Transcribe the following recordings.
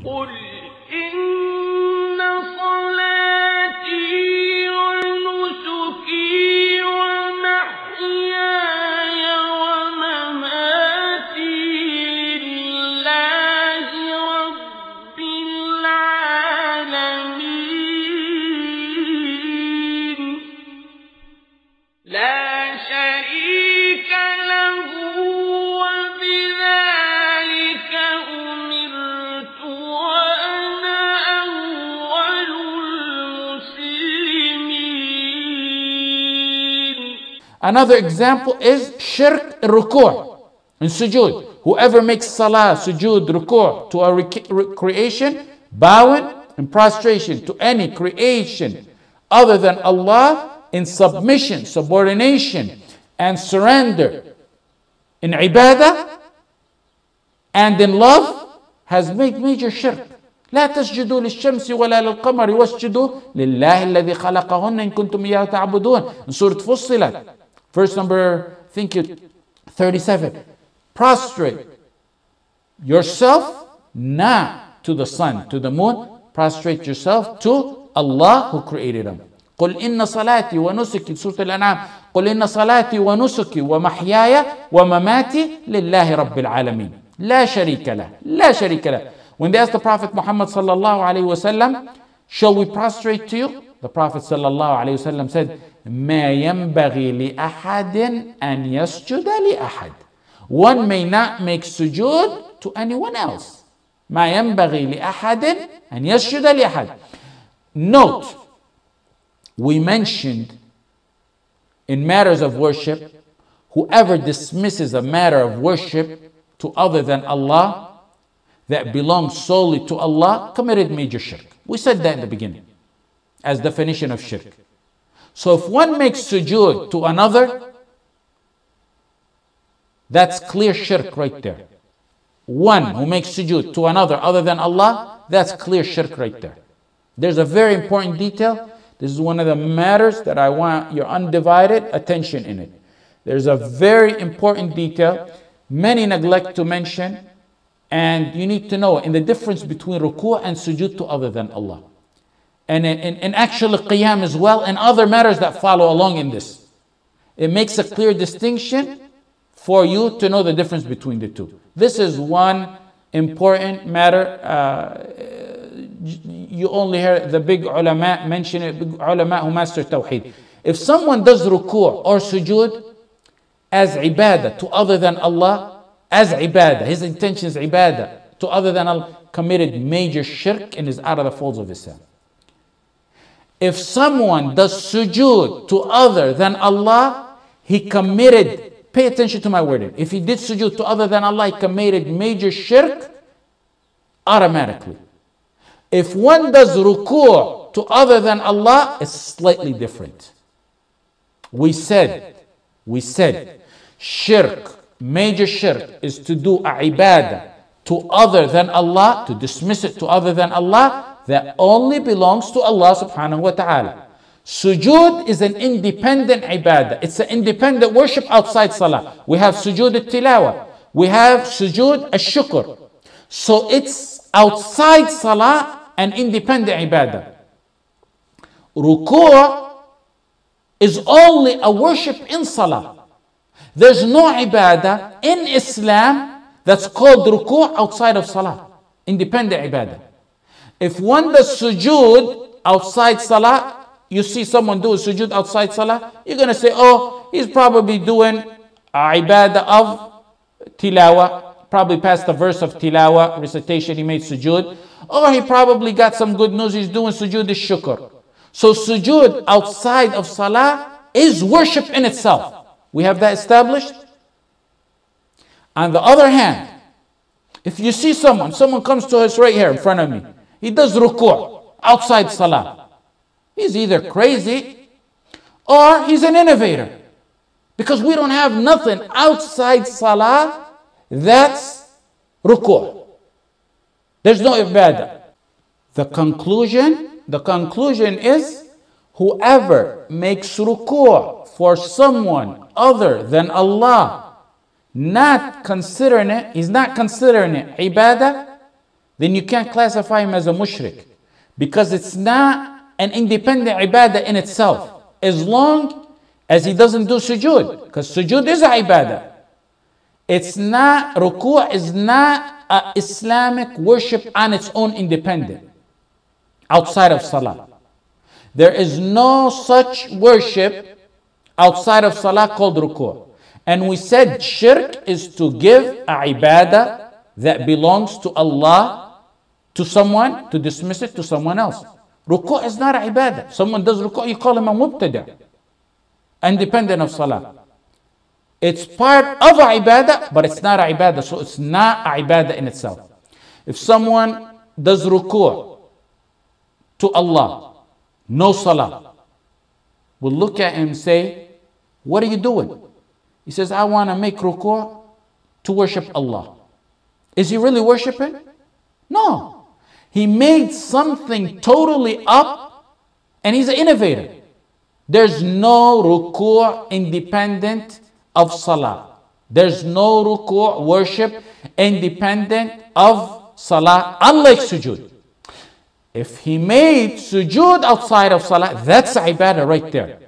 قل إن صلاتي ونسكي ومحياي ومماتي لله رب العالمين لا شريك له وبذلك أمرت وأنا أول المسلمين. Another example is shirk al-ruku' in sujood. Whoever makes salah, sujood, ruku' to a creation, bowing and prostration to any creation other than Allah in submission, subordination and surrender, in ibadah and in love, has made major shirk. لا تسجدوا للشمس ولا للقمر واسجدوا لله الذي خلقهن إن كنتم إياه تعبدون. In Soorat Fussilat, verse number, I think it 37. Prostrate yourself not to the sun, to the moon. Prostrate yourself to Allah who created them. قل إن صلاتي ونسكي, Soorat al-An'am. قل إن صلاتي ونسكي ومحياي ومماتي لله رب العالمين لا شريك له. لا شريك له. When they asked the Prophet Muhammad sallallahu alayhi wa sallam, shall we prostrate to you? The Prophet sallallahu alayhi wa sallam said, ما ينبغي لأحد أن يسجد لأحد. One may not make sujood to anyone else. ما ينبغي لأحد أن يسجد لأحد. Note, we mentioned in matters of worship, whoever dismisses a matter of worship to other than Allah that belongs solely to Allah committed major shirk. We said that in the beginning as definition of shirk. So if one makes sujood to another, that's clear shirk right there. One who makes sujood to another other than Allah, that's clear shirk right there. There's a very important detail. This is one of the matters that I want your undivided attention in it. There's a very important detail many neglect to mention, and you need to know in the difference between ruku' and sujood to other than Allah. And in actual qiyam as well, and other matters that follow along in this. It makes a clear distinction for you to know the difference between the two. This is one important matter. You only hear the big ulama mention it, big ulama who master tawheed. If someone does ruku' or sujood as ibadah to other than Allah, as ibadah, his intention is ibadah to other than Allah, committed major shirk and is out of the folds of Islam. If someone does sujood to other than Allah, he committed, pay attention to my wording, if he did sujood to other than Allah, he committed major shirk automatically. If one does ruku' to other than Allah, it's slightly different. We said, shirk, major shirk is to do a ibadah to other than Allah, to dismiss it to other than Allah, that only belongs to Allah subhanahu wa ta'ala. Sujood is an independent ibadah. It's an independent worship outside salah. We have sujood al-tilawa. We have sujood al-shukr. So it's outside salah, an independent ibadah. Ruku' is only a worship in salah. There's no ibadah in Islam that's called ruku' outside of salah. Independent ibadah. If one does sujood outside salah, you see someone do a sujood outside salah, you're going to say, oh, he's probably doing a ibadah of tilawa, probably past the verse of tilawa, recitation, he made sujood, or he probably got some good news, he's doing sujood al-shukr. So sujood outside of salah is worship in itself. We have that established. On the other hand, if you see someone comes to us right here in front of me, he does ruku' outside salah. He's either crazy or he's an innovator. Because we don't have nothing outside salah that's ruku'. There's no ibadah. The conclusion is whoever makes ruku' for someone other than Allah, he's not considering it ibadah, then you can't classify him as a mushrik, because it's not an independent ibadah in itself, as long as he doesn't do sujood, because sujood is a ibadah. It's not, ruku' is not a Islamic worship on its own independent, outside of salah. There is no such worship outside of salah called ruku'. And we said shirk is to give a ibadah that belongs to Allah to someone, to dismiss it to someone else. Ruku' is not a ibadah. Someone does ruku', you call him a mubtada, independent of salah. It's part of a ibadah, but it's not a ibadah, so it's not a ibadah in itself. If someone does ruku' to Allah, no salah, we'll look at him and say, what are you doing? He says, I want to make ruku' to worship Allah. Is he really worshiping? No. He made something totally up, and he's an innovator. There's no ruku' independent of salah. There's no ruku' worship independent of salah, unlike sujood. If he made sujood outside of salah, that's ibadah right there.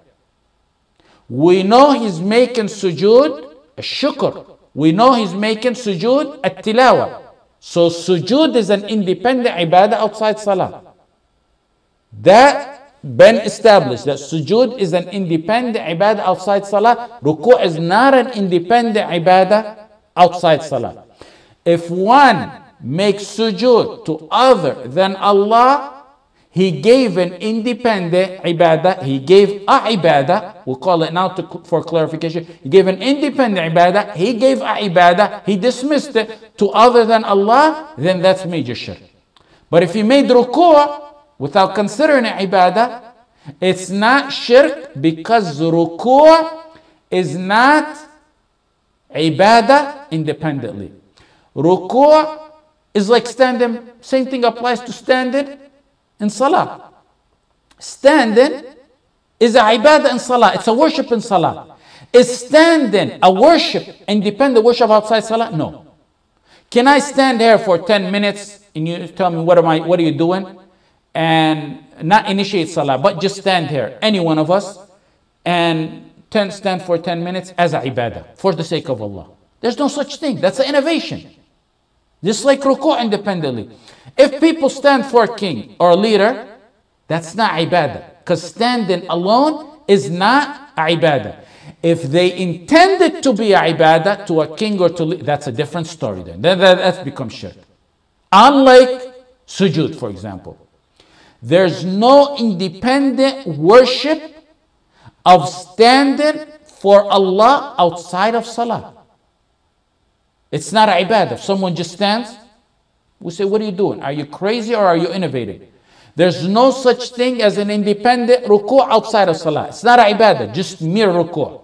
We know he's making sujood shukr. We know he's making sujood at-tilawa. So sujood is an independent ibadah outside salah. That been established, that sujood is an independent ibadah outside salah. Ruku' is not an independent ibadah outside salah. If one makes sujood to other than Allah, he gave an independent ibadah. He gave a ibadah. We'll call it now for clarification. He gave an independent ibadah. He gave a ibadah. He dismissed it to other than Allah. Then that's major shirk. But if he made ruku' without considering it ibadah, it's not shirk, because ruku' is not ibadah independently. Ruku' is like standing. Same thing applies to standing in salah. Standing is a ibadah in salah. It's a worship in salah. Is standing a worship, independent worship outside salah? No. Can I stand here for 10 minutes and you tell me what are you doing? And not initiate salah, but just stand here, any one of us, and stand for 10 minutes as a ibadah, for the sake of Allah. There's no such thing. That's an innovation. Just like ruku' independently. If people stand for a king or a leader, that's not ibadah, because standing alone is not a ibadah. If they intended to be a ibadah to a king or to that's a different story then. That's become shirk. Unlike sujood, for example. There's no independent worship of standing for Allah outside of salah. It's not an ibadah. If someone just stands, we say, what are you doing? Are you crazy or are you innovating? There's no such thing as an independent ruku' outside of salah. It's not an ibadah, just mere ruku'.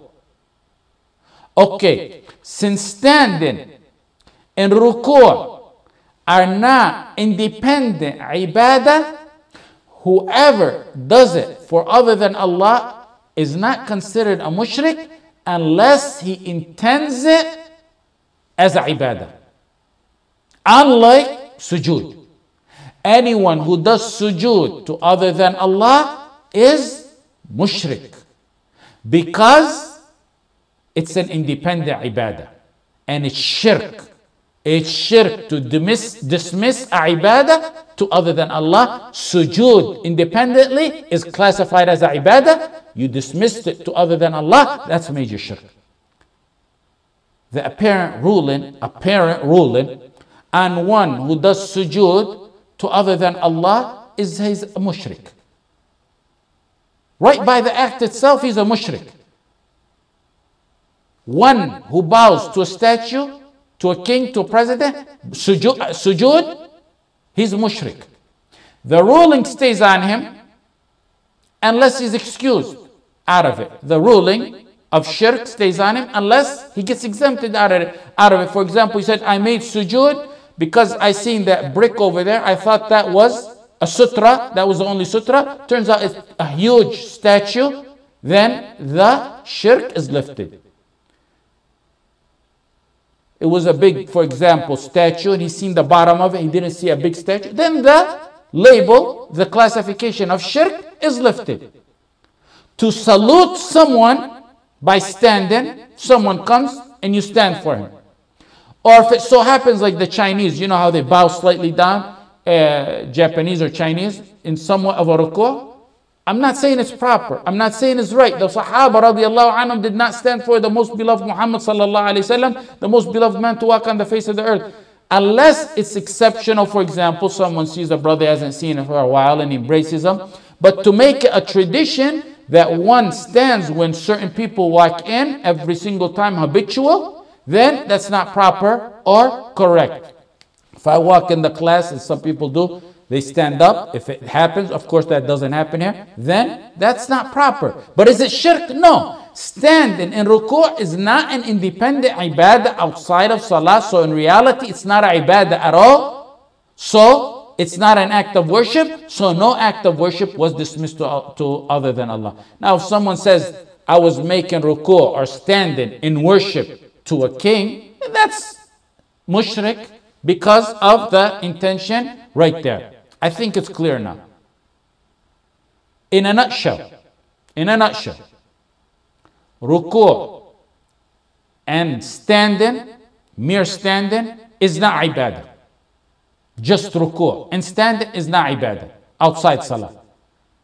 Okay, since standing and ruku' are not independent ibadah, whoever does it for other than Allah is not considered a mushrik unless he intends it as a ibadah. Unlike sujood. Anyone who does sujood to other than Allah is mushrik, because it's an independent ibadah, and it's shirk. It's shirk to dismiss a ibadah to other than Allah. Sujood independently is classified as a ibadah. You dismissed it to other than Allah, that's major shirk. The apparent ruling on one who does sujood to other than Allah is he's a mushrik. Right by the act itself, he's a mushrik. One who bows to a statue, to a king, to a president, sujood, he's a mushrik. The ruling stays on him unless he's excused out of it. The ruling of shirk stays on him unless he gets exempted out of it. For example, he said, I made sujood because I seen that brick over there. I thought that was a sutra. That was the only sutra. Turns out it's a huge statue. Then the shirk is lifted. it was a big, for example, statue, and he's seen the bottom of it, he didn't see a big statue, then the label, the classification of shirk is lifted. To salute someone by standing, someone comes and you stand for him. Or if it so happens like the Chinese, you know how they bow slightly down, Japanese or Chinese, in somewhat of a ruku'. I'm not saying it's proper. I'm not saying it's right. The Sahaba radiallahu anhum did not stand for the most beloved Muhammad sallallahu alayhi wasallam, the most beloved man to walk on the face of the earth. Unless it's exceptional, for example, someone sees a brother he hasn't seen him for a while and embraces him. But to make it a tradition that one stands when certain people walk in every single time, habitual, then that's not proper or correct. If I walk in the class, as some people do, they stand up. If it happens, of course that doesn't happen here, then that's not proper. But is it shirk? No. Standing in ruku' is not an independent ibadah outside of salah. So in reality, it's not an ibadah at all. So it's not an act of worship. So no act of worship was dismissed to other than Allah. Now if someone says, I was making ruku' or standing in worship to a king, that's mushrik because of the intention right there. I think it's clear now. In a nutshell, ruku' and standing, mere standing, is not ibadah. Just ruku' and standing is not ibadah outside salah.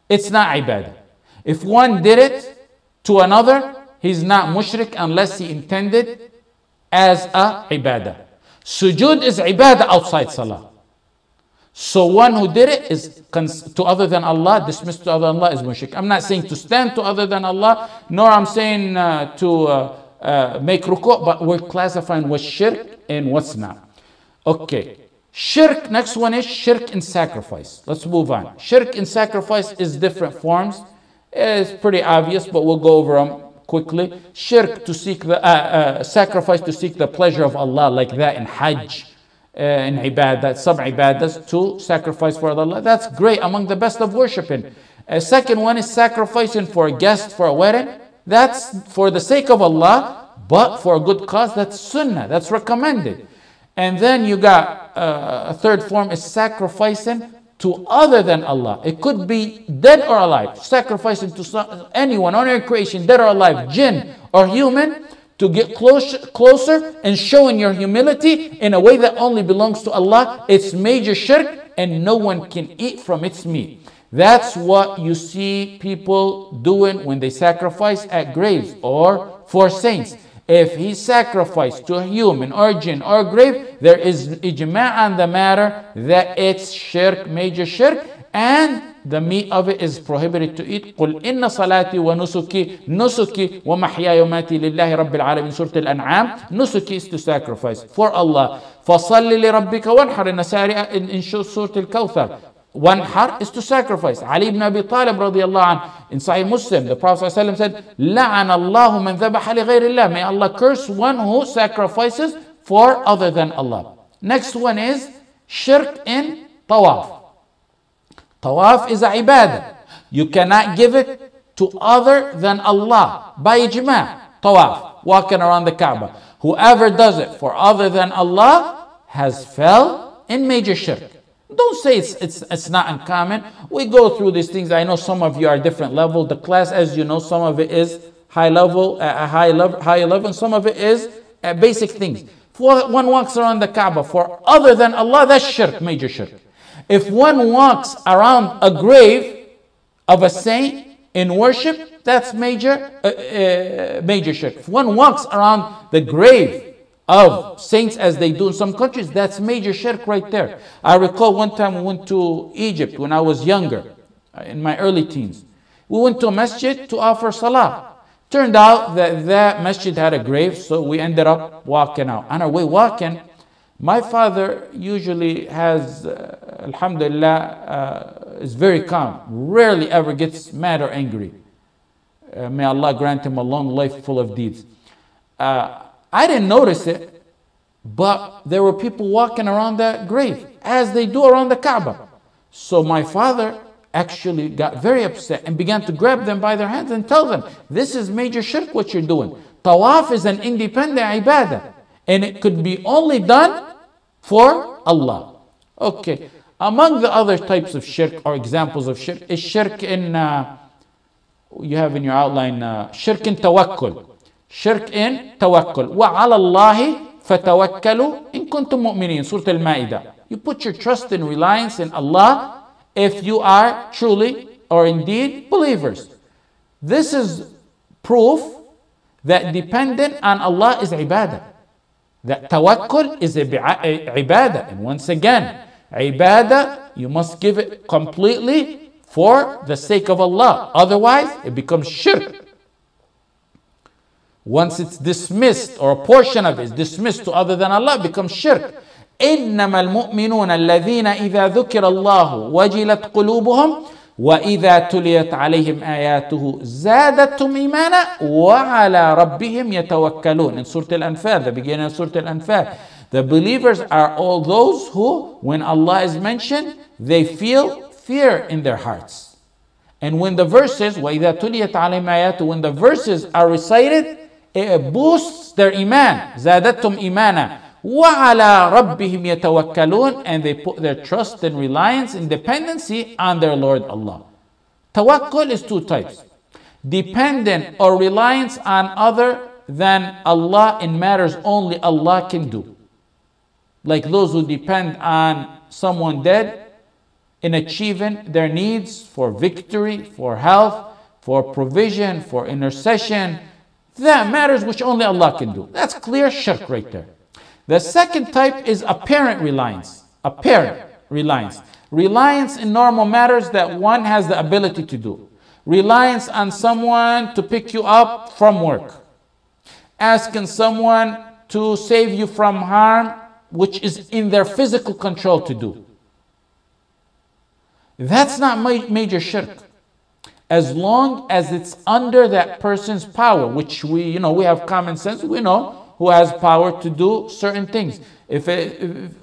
It's not ibadah. If one did it to another, he's not mushrik unless he intended as a ibadah. Sujood is ibadah outside salah. So one who did it is to other than Allah, dismissed to other than Allah, is mushrik. I'm not saying to stand to other than Allah, nor I'm saying to make ruku', but we're classifying what's shirk and what's not. Okay. Shirk, next one is shirk in sacrifice. Let's move on. Shirk in sacrifice is different forms. It's pretty obvious, but we'll go over them quickly. Shirk to seek the sacrifice to seek the pleasure of Allah, like that in Hajj. In ibadah, some ibadahs to sacrifice for Allah. That's great, among the best of worshiping. A second one is sacrificing for a guest for a wedding. That's for the sake of Allah, but for a good cause. That's sunnah, that's recommended. And then you got a third form is sacrificing to other than Allah. It could be dead or alive. Sacrificing to anyone on your creation, dead or alive, jinn or human, to get closer and showing your humility in a way that only belongs to Allah. It's major shirk and no one can eat from its meat. That's what you see people doing when they sacrifice at graves or for saints. If he sacrificed to a human or jinn or grave, there is ijma' on the matter that it's shirk, major shirk, and the meat of it is prohibited to eat. قُلْ إِنَّ صَلَاتِي وَنُسُكِي نُسُكِي وَمَحْيَايَ وَمَمَاتِي لِلَّهِ رَبِّ الْعَالَمِينَ. Soorat al An'am. Nusuki is to sacrifice for Allah. فَصَلِّ لِرَبِّكَ وَانْحَرْ in Soorat al Kawthar. Wanhar is to sacrifice. Ali ibn Abi Talib radiallahu anh, in Sahih Muslim, the Prophet ﷺ said, لَعَنَ اللَّهُ مَنْ ذَبَحَ لِغَيْرِ اللَّهِ. May Allah curse one who sacrifices for other than Allah. Next one is shirk in tawaf. Tawaf is a ibadah. You cannot give it to other than Allah. By ijma', tawaf, walking around the Kaaba. Whoever does it for other than Allah has fell in major shirk. Don't say it's not uncommon. We go through these things. I know some of you are different level. The class, as you know, some of it is high level, high level, and some of it is basic things. If one walks around the Kaaba for other than Allah, that's shirk, major shirk. If one walks around a grave of a saint in worship, that's major shirk. If one walks around the grave of saints as they do in some countries, that's major shirk right there. I recall one time we went to Egypt when I was younger, in my early teens. We went to a masjid to offer salah. Turned out that masjid had a grave, so we ended up walking out. On our way walking, my father usually has, alhamdulillah, is very calm, rarely ever gets mad or angry. May Allah grant him a long life full of deeds. I didn't notice it, but there were people walking around that grave, as they do around the Kaaba. So my father actually got very upset and began to grab them by their hands and tell them, this is major shirk what you're doing. Tawaf is an independent ibadah. And it could be only done for Allah. Okay. Among the other types of shirk or examples of shirk is shirk in, you have in your outline, shirk in tawakkul. Shirk in tawakkul. وَعَلَى اللَّهِ فَتَوَكَّلُوا إِن كُنتُم مُؤْمِنِينَ. Soorat al-Ma'idah. You put your trust and reliance in Allah if you are truly or indeed believers. This is proof that dependent on Allah is ibadah. That tawakkul is ibadah. And once again, ibadah, you must give it completely for the sake of Allah. Otherwise, it becomes shirk. Once it's dismissed or a portion of it is dismissed to other than Allah, it becomes shirk. إنما المؤمنون الذين إذا ذكر الله وجلت قلوبهم وإذا تليت عليهم آياته زادتهم إيمانا وعلى ربهم يتوكلون. In Surah Al-Anfal, the beginning of Surah Al-Anfal, the believers are all those who, when Allah is mentioned, they feel fear in their hearts. And when the verses, وَإِذَا تُلِيَتْ عَلَيْهِمْ آيَاتُهُ, when the verses are recited, it boosts their iman. زادتهم إيمانا وَعَلَى رَبِّهِمْ يَتَوَكَّلُونَ, and they put their trust and reliance and dependency on their Lord Allah. Tawakkul is two types. Dependent or reliance on other than Allah in matters only Allah can do. Like those who depend on someone dead in achieving their needs for victory, for health, for provision, for intercession. That matters which only Allah can do. That's clear shirk right there. The second type is apparent reliance. Apparent reliance. Reliance in normal matters that one has the ability to do. Reliance on someone to pick you up from work. Asking someone to save you from harm which is in their physical control to do. That's not major shirk. As long as it's under that person's power, which we have common sense, we know who has power to do certain things. If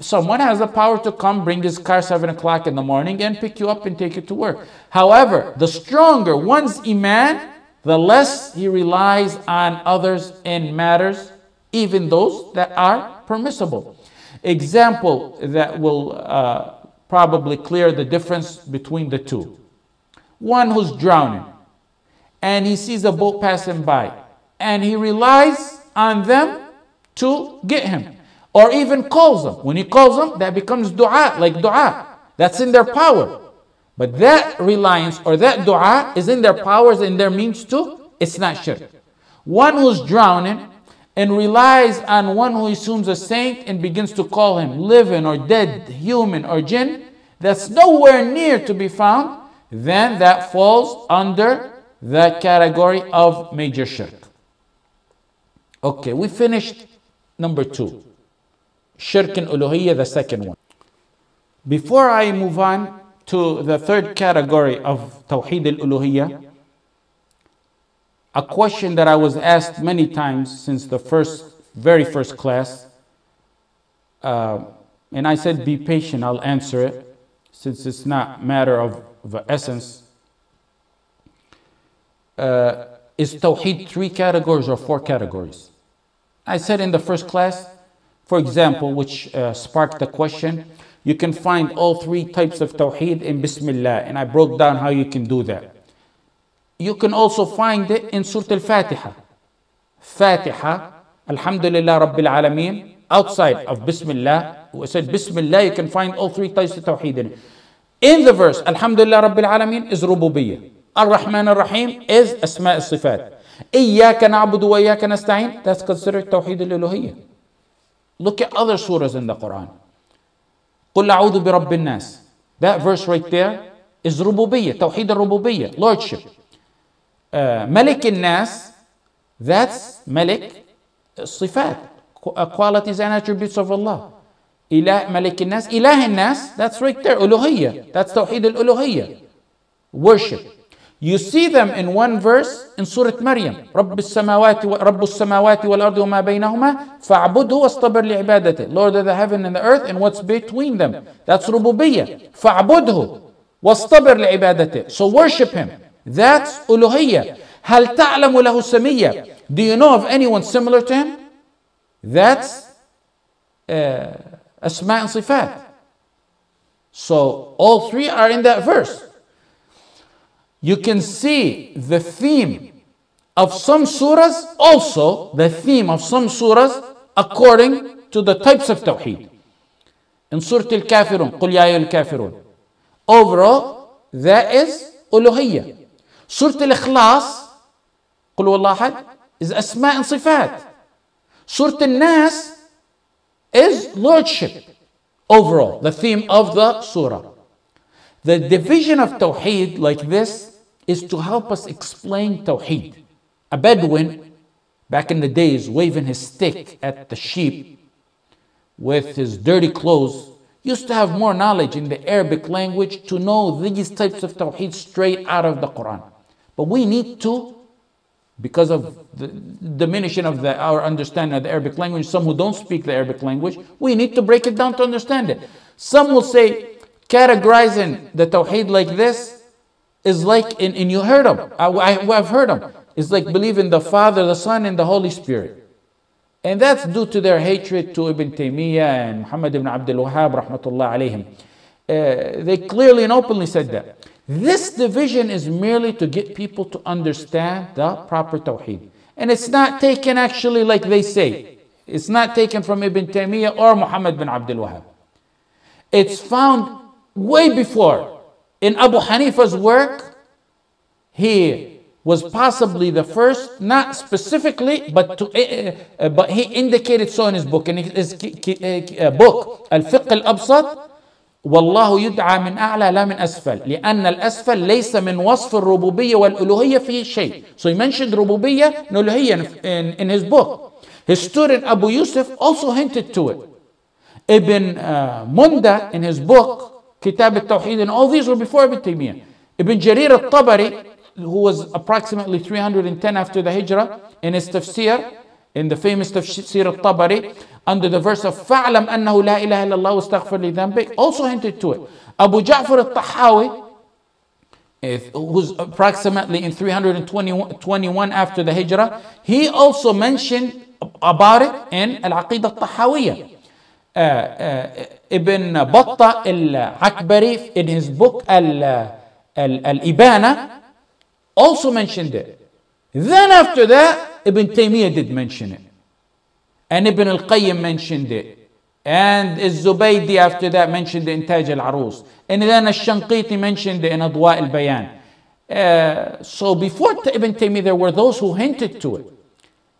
someone has the power to come, bring his car 7 o'clock in the morning and pick you up and take you to work. However, the stronger one's iman, the less he relies on others in matters, even those that are permissible. Example that will probably clear the difference between the two. One who's drowning and he sees a boat passing by and he relies on them to get him, or even calls them. When he calls them, that becomes dua, like dua. That's in their power. But that reliance or that dua is in their powers and their means too. It's not shirk. One who's drowning and relies on one who assumes a saint and begins to call him living or dead, human or jinn, that's nowhere near to be found, then that falls under the category of major shirk. Okay, we finished number 2. Shirk al-Uluhiyyah, the second one. Before I move on to the third category of Tawheed al-Uluhiyyah, a question that I was asked many times since the very first class, and I said be patient, I'll answer it, since it's not a matter of essence. Is Tawheed 3 categories or 4 categories? I said in the first class, for example, which sparked the question, you can find all 3 types of Tawheed in Bismillah, and I broke down how you can do that. You can also find it in Surah Al-Fatiha. Fatiha, Alhamdulillah Rabbil Alameen, outside of Bismillah, we said Bismillah, you can find all 3 types of Tawheed in it. In the verse, Alhamdulillah Rabbil Alameen is Rububiyyah. Ar-Rahman Ar-Rahim is Asma' al-Sifat. إِيَّاكَ نَعْبُدُ وَإِيَّاكَ نَسْتَعِينَ, that's considered Tawheed al-Uluhiyyah. Look at other surahs in the Qur'an. قُلْ أَعُوذُ بِرَبِّ النَّاسِ, that verse right there is Rububiyyah, Tawheed al-Rububiyyah, Lordship. Malik al-Nas, that's Malik Sifat, qualities and attributes of Allah. Ilah, Malik al-Nas, Ilah al-Nas, that's right there, Uluhiyyah, that's Tawheed al-Uluhiyyah, worship. You see them in one verse in Surah Maryam. رب السماوات والأرض وما بينهما فاعبده واصطبر لعبادته. Lord of the heaven and the earth and what's between them. That's Rububiyyah. فاعبده واصطبر لعبادته. So worship him. That's Uluhiyyah. هل تعلم له سمية? Do you know of anyone similar to him? That's Asma and Sifat. So all three are in that verse. You can see the theme of some surahs, also the theme of some surahs according to the types of Tawheed. In Soorat al Kafirun, قل يا أيها الكافرون. Overall, that is Uluhiyyah. Soorat al-Ikhlas, قل هو الله أحد, is Asma and Sifat. Soorat al-Nas is Lordship. Overall, the theme of the surah. The division of Tawheed like this is to help us explain Tawheed. A Bedouin, back in the days, waving his stick at the sheep with his dirty clothes, used to have more knowledge in the Arabic language to know these types of Tawheed straight out of the Qur'an. But we need to, because of the diminishing of our understanding of the Arabic language, some who don't speak the Arabic language, we need to break it down to understand it. Some will say, categorizing the Tawheed like this is like, and you heard them, I've heard them, it's like believing the Father, the Son, and the Holy Spirit. And that's due to their hatred to Ibn Taymiyyah and Muhammad ibn Abdul Wahhab, rahmatullah alayhim. They clearly and openly said that. This division is merely to get people to understand the proper Tawheed. And it's not taken actually like they say. It's not taken from Ibn Taymiyyah or Muhammad bin Abdul Wahhab. It's found way before. In Abu Hanifa's work, he was possibly the first, not specifically, but he indicated so in his book. In his book, Al-Fiqh Al-Absat, والله يدعى من أعلى لا من أسفل لأن الأسفل ليس من وصف الربوبية والألوهية فيه شيء. So he mentioned ربوبية and ألوهية in his book. His student Abu Yusuf also hinted to it. Ibn Munda in his book Kitab al-Tawheed, and all these were before Ibn Taymiyyah. Ibn Jarir al-Tabari, who was approximately 310 after the Hijrah, in his tafsir, in the famous tafsir al-Tabari, under the verse of فَعْلَمْ أَنَّهُ لَا إِلَهَ إِلَّا اللَّهُ وَاسْتَغْفِرْ لِذَنبِكَ, also hinted to it. Abu Ja'far al-Tahawi, who's approximately in 321 after the Hijrah, he also mentioned about it in Al-Aqidah al-Tahawiyah. Ibn Battah al-Akbari in his book Al-Ibana also mentioned it. Then after that, Ibn Taymiyyah did mention it. And Ibn al-Qayyim mentioned it. And Az-Zubaydi after that mentioned it in Taj al-Arus. And then Al-Shanqiti mentioned it in Adwa al-Bayan. So before Ibn Taymiyyah, there were those who hinted to it.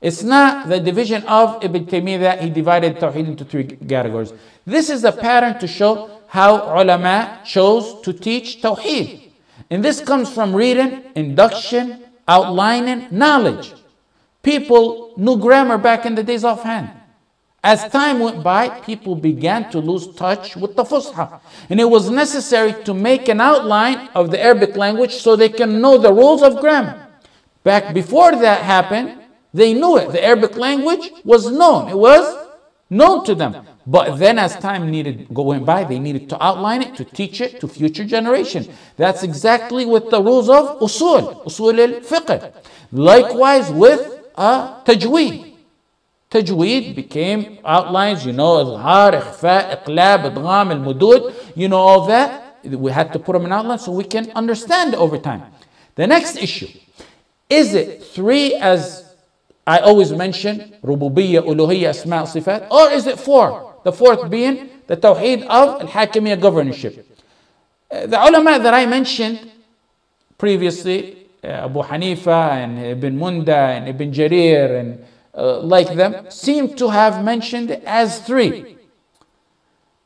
It's not the division of Ibn Taymiyyah that he divided Tawheed into three categories. This is a pattern to show how ulama chose to teach Tawheed. And this comes from reading, induction, outlining, knowledge. People knew grammar back in the days offhand. As time went by, people began to lose touch with the Fusha. And it was necessary to make an outline of the Arabic language so they can know the rules of grammar. Back before that happened, they knew it. The Arabic language was known. It was known to them. But then as time going by, they needed to outline it, to teach it to future generations. That's exactly with the rules of usul al-fiqh. Likewise with tajweed. Tajweed became outlines, izhar, ikhfa, iqlab, idgham, al-mudud, all that. We had to put them in outline so we can understand it over time. The next issue, is it three as I always mention, Rububiyyah, Uluhiyyah, Asma, Sifat, or is it four? The fourth being the Tawheed of Al-Hakimiyyah governorship. The ulama that I mentioned previously, Abu Hanifa and Ibn Munda and Ibn Jarir and like them, seem to have mentioned it as three.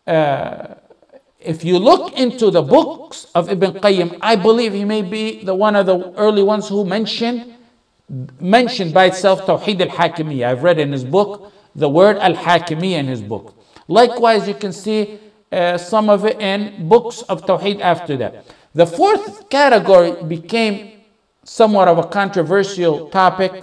If you look into the books of Ibn Qayyim, I believe he may be one of the early ones who mentioned by itself Tawheed al-Hakimiyyah. I've read in his book the word al-Hakimiyyah in his book. Likewise, you can see some of it in books of Tawheed after that. The fourth category became somewhat of a controversial topic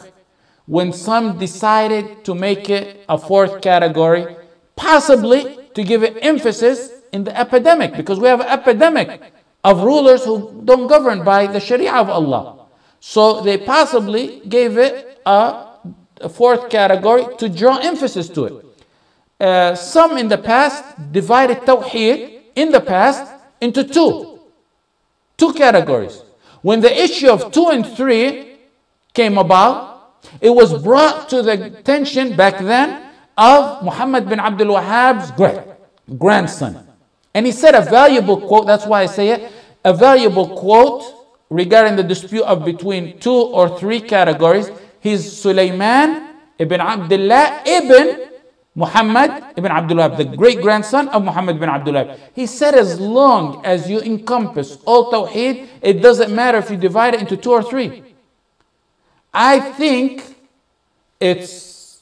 when some decided to make it a fourth category, possibly to give it emphasis in the epidemic, because we have an epidemic of rulers who don't govern by the Sharia of Allah. So they possibly gave it a fourth category to draw emphasis to it. Some in the past divided Tawheed in the past into two categories. When the issue of 2 and 3 came about, it was brought to the attention back then of Muhammad bin Abdul Wahhab's grandson. And he said a valuable quote, that's why I say it, a valuable quote regarding the dispute of between 2 or 3 categories. He's Sulaiman ibn Abdullah ibn Muhammad ibn Abdul Wahhab, the great grandson of Muhammad bin Abdul Wahhab. He said, as long as you encompass all Tawheed, it doesn't matter if you divide it into 2 or 3. I think it's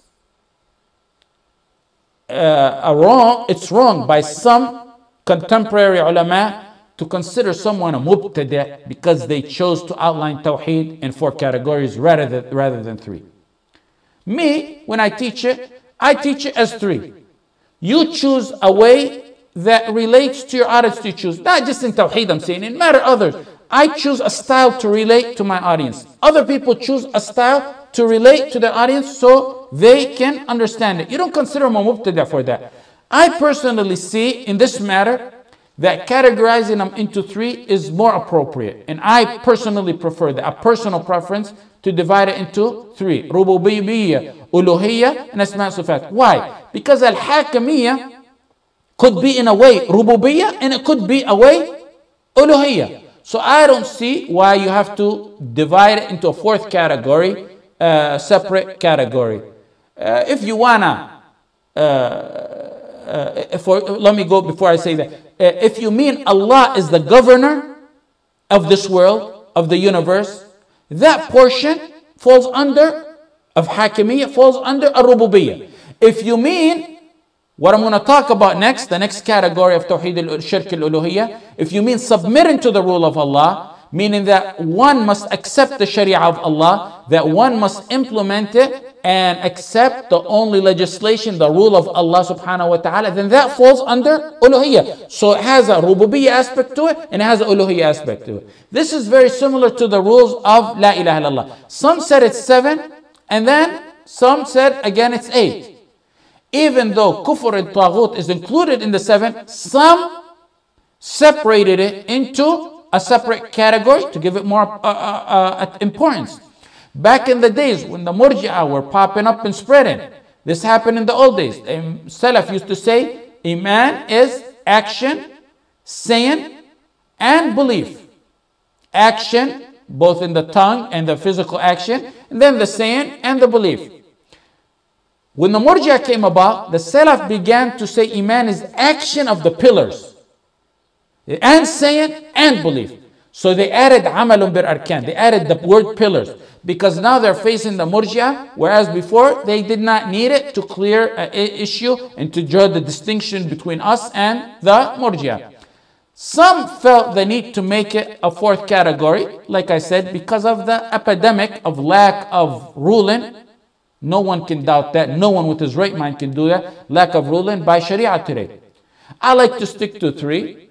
wrong by some contemporary ulama to consider someone a mubtada because they chose to outline Tawheed in 4 categories rather than 3. Me, when I teach it as 3. You choose a way that relates to your audience you choose. Not just in Tawheed I'm saying, in matter others. I choose a style to relate to my audience. Other people choose a style to relate to their audience so they can understand it. You don't consider them a mubtada for that. I personally see in this matter that categorizing them into 3 is more appropriate. And I personally prefer that, a personal preference, to divide it into 3. Rububiyyah, Uluhiyyah, and Asma' Sifat. Why? Because Al-Hakimiyyah could be in a way Rububiyyah and it could be a way Uluhiyyah. So I don't see why you have to divide it into a 4th category, separate category. If you wanna, let me go before I say that. If you mean Allah is the governor of this world, of the universe, that portion falls under, of Hakimiyyah, falls under Ar-Rububiyyah. If you mean what I'm going to talk about next, the next category of Tawheed Shirk al-Uluhiyyah, if you mean submitting to the rule of Allah, meaning that one must accept the Sharia of Allah, that one must implement it and accept the only legislation, the rule of Allah subhanahu wa ta'ala, then that falls under Uluhiyyah. So it has a Rububiyyah aspect to it and it has an Uluhiyyah aspect to it. This is very similar to the rules of La ilaha illallah. Some said it's 7 and then some said again it's 8. Even though Kufr al-Taghut is included in the 7, some separated it into a separate category to give it more importance. Back in the days when the Murji'ah were popping up and spreading, this happened in the old days. Salaf used to say, Iman is action, saying, and belief. Action, both in the tongue and the physical action, and then the saying and the belief. When the Murji'ah came about, the Salaf began to say Iman is action of the pillars. And saying and belief. So they added amalun bil arkan. They added the word pillars. Because now they're facing the Murji'ah, whereas before they did not need it to clear an issue and to draw the distinction between us and the Murji'ah. Some felt the need to make it a 4th category, like I said, because of the epidemic of lack of ruling. No one can doubt that. No one with his right mind can do that. Lack of ruling by Sharia today. I like to stick to 3.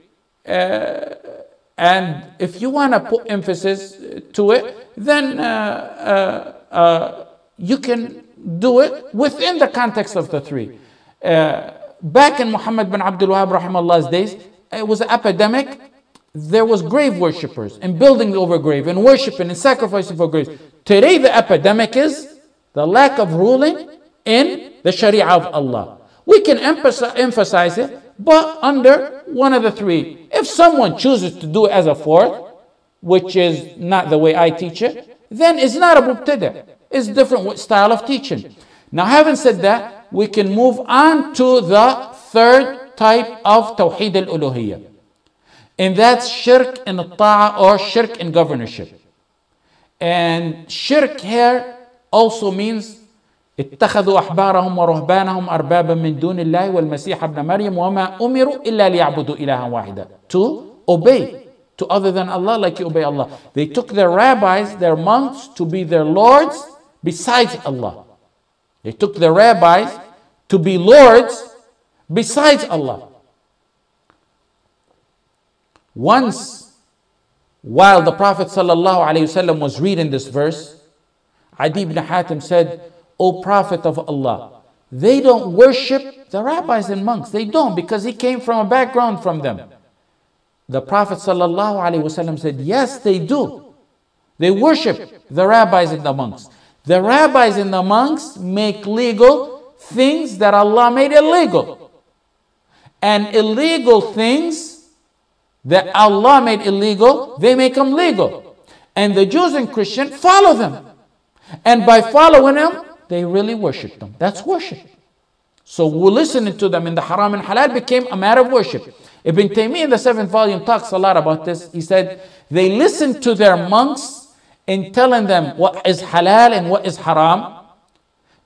And if you want to put emphasis to it, then you can do it within the context of the 3. Back in Muhammad bin Abdul Wahhab rahimahullah's days, it was an epidemic. There was grave worshippers and building over grave and worshiping and sacrificing for graves. Today the epidemic is the lack of ruling in the Sharia of Allah. We can emphasize it, but under one of the 3. If someone chooses to do it as a 4th, which is not the way I teach it, then it's not a mubtada. It's a different style of teaching. Now, having said that, we can move on to the 3rd type of Tawheed al-Uluhiyyah. And that's Shirk in al-Ta'a or Shirk in governorship. And Shirk here also means اتخذوا أحبارهم ورهبانهم أربابا من دون الله والمسيح ابن مريم وما أمروا إلا ليعبدوا إلها واحدا. To obey to other than Allah like you obey Allah. They took their rabbis, their monks, to be their lords besides Allah. They took their rabbis to be lords besides Allah. Once, while the Prophet ﷺ was reading this verse, Adi ibn Hatim said, O Prophet of Allah, they don't worship the rabbis and monks. They don't, because he came from a background from them. The Prophet ﷺ said, yes, they do. They worship the rabbis and the monks. The rabbis and the monks make legal things that Allah made illegal. And illegal things that Allah made illegal, they make them legal. And the Jews and Christians follow them. And by following them, they really worship them. That's worship. So listening to them in the haram and halal became a matter of worship. Ibn Taymiyyah in the 7th volume talks a lot about this. He said they listened to their monks in telling them what is halal and what is haram,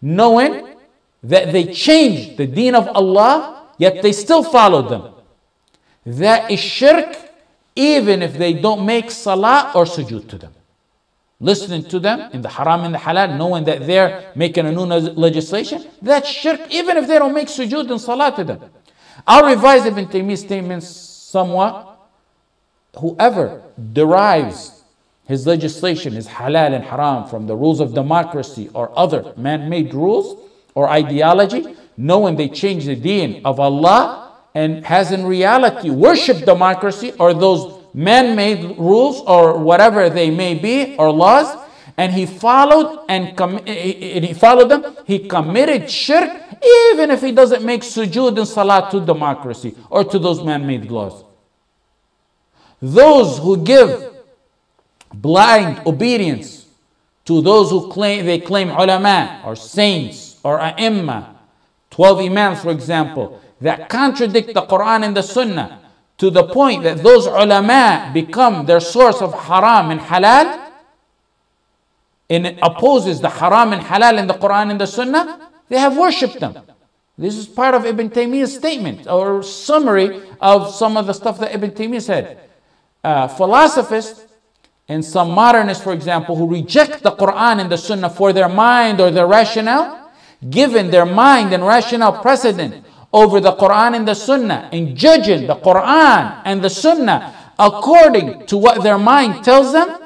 knowing that they changed the deen of Allah, yet they still followed them. That is shirk, even if they don't make salah or sujood to them. Listening to them in the haram and the halal, knowing that they're making a new legislation, that's shirk, even if they don't make sujood and salah to them. I'll revise Ibn Taymiyyah's statements somewhat. Whoever derives his legislation, his halal and haram, from the rules of democracy or other man-made rules or ideology, knowing they change the deen of Allah and has in reality worshipped democracy or those man-made rules or whatever they may be or laws, and he followed them, he committed shirk, even if he doesn't make sujood and salah to democracy or to those man-made laws. Those who give blind obedience to those who claim ulama or saints or a'imma, 12 imams for example, that contradict the Qur'an and the Sunnah to the point that those ulama become their source of haram and halal, and it opposes the haram and halal in the Qur'an and the Sunnah, they have worshipped them. This is part of Ibn Taymiyyah's statement or summary of some of the stuff that Ibn Taymiyyah said. Philosophers and some modernists, for example, who reject the Qur'an and the Sunnah for their mind or their rationale, given their mind and rationale precedent over the Qur'an and the Sunnah, and judging the Qur'an and the Sunnah according to what their mind tells them,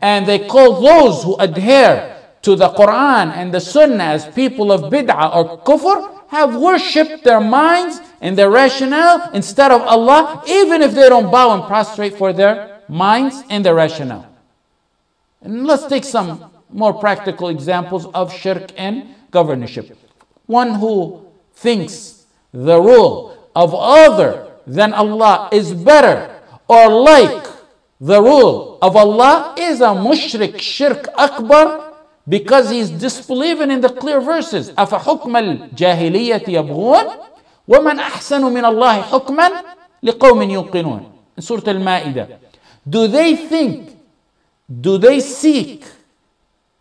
and they call those who adhere to the Qur'an and the Sunnah as people of bid'ah or kufr, have worshipped their minds and their rationale instead of Allah, even if they don't bow and prostrate for their minds and their rationale. And let's take some more practical examples of shirk and governorship. One who thinks the rule of other than Allah is better or like the rule of Allah is a mushrik, shirk akbar, because he is disbelieving in the clear verses. أَفَحُكْمَ الْجَاهِلِيَّةِ يَبْغُونَ وَمَنْ أَحْسَنُ مِنَ اللَّهِ حُكْمًا لِقَوْمٍ يُوقِنُونَ in Soorat al Ma'idah. Do they seek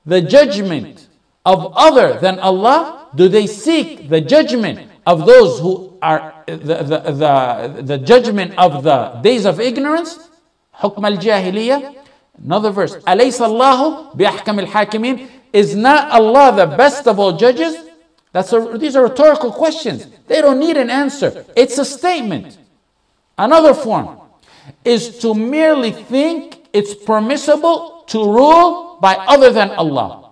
the judgment of other than Allah? Do they seek the judgment of those who are the judgment of the days of ignorance? حكم الجاهلية. Another verse. أليس الله بأحكم الحاكمين? Is not Allah the best of all judges? These are rhetorical questions. They don't need an answer. It's a statement. Another form is to merely think it's permissible to rule by other than Allah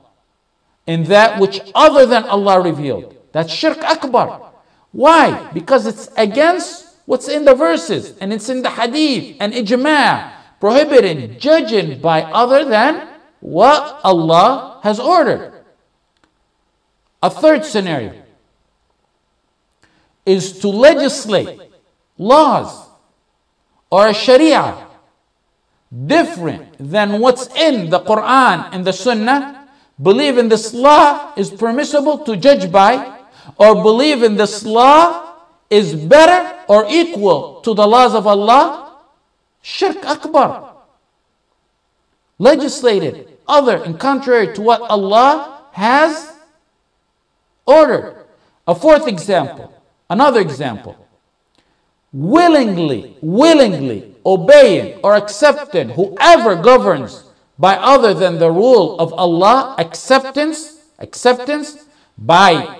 in that which other than Allah revealed. That's shirk akbar. Why? Because it's against what's in the verses, and it's in the hadith and ijma', prohibiting judging by other than what Allah has ordered. A third scenario is to legislate laws or a sharia different than what's in the Qur'an and the Sunnah, believe in this law is permissible to judge by, or believe in this law is better or equal to the laws of Allah. Shirk akbar. Legislated other and contrary to what Allah has ordered. A fourth example, another example. Willingly obeying or accepting whoever governs by other than the rule of Allah, acceptance by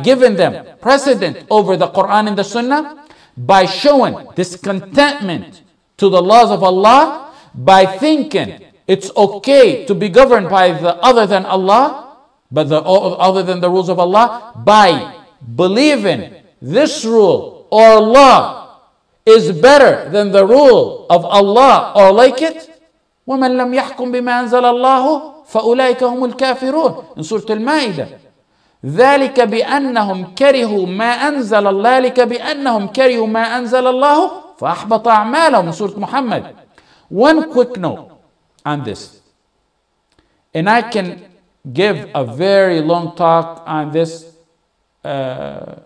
giving them precedent over the Qur'an and the Sunnah, by showing discontentment to the laws of Allah, by thinking it's okay to be governed by the other than Allah. but other than the rules of Allah, by believing this rule or law is better than the rule of Allah or like it, وَمَنْ لَمْ يَحْكُمْ بِمَا أَنزَلَ اللَّهُ فَأُولَٰئِكَ هُمُ الْكَافِرُونَ in Surah Al-Ma'idah. ذَلِكَ بِأَنَّهُمْ كَرِهُوا مَا أَنزَلَ اللَّهُ ذَلِكَ بِأَنَّهُمْ كَرِهُوا مَا أَنزَلَ اللَّهُ فَأَحْبَطَ أَعْمَالَهُم in Surah Muhammad. One quick note on this, and I can give a very long talk on this, but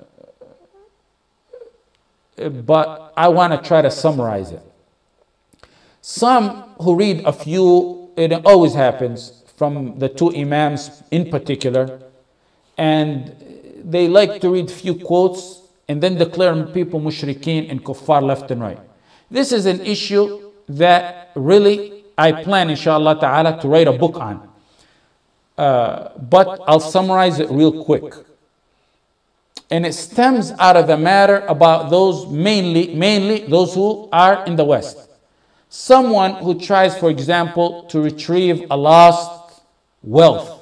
I want to try to summarize it. Some who read a few, it always happens, from the two Imams in particular, and they like to read few quotes and then declare people mushrikeen and kuffar left and right. This is an issue that really I plan, inshallah ta'ala, to write a book on. But I'll summarize it real quick. And it stems out of the matter about those, mainly those who are in the West. Someone who tries, for example, to retrieve a lost wealth,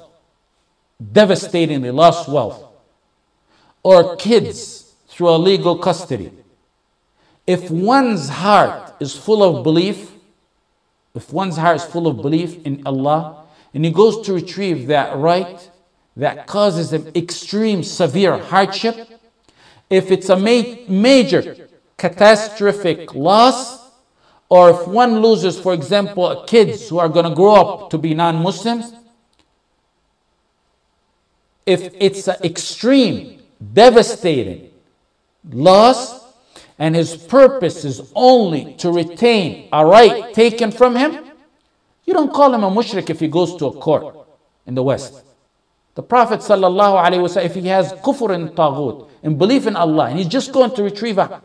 devastatingly lost wealth, or kids through illegal custody. If one's heart is full of belief, in Allah, and he goes to retrieve that right, that causes him extreme, severe hardship, if it's a major catastrophic loss, or if one loses, for example, kids who are going to grow up to be non-Muslims, if it's an extreme, devastating loss, and his purpose is only to retain a right taken from him, you don't call him a mushrik if he goes to a court in the West. The Prophet ﷺ, if he has kufr and taghut, and belief in Allah, and he's just going to retrieve a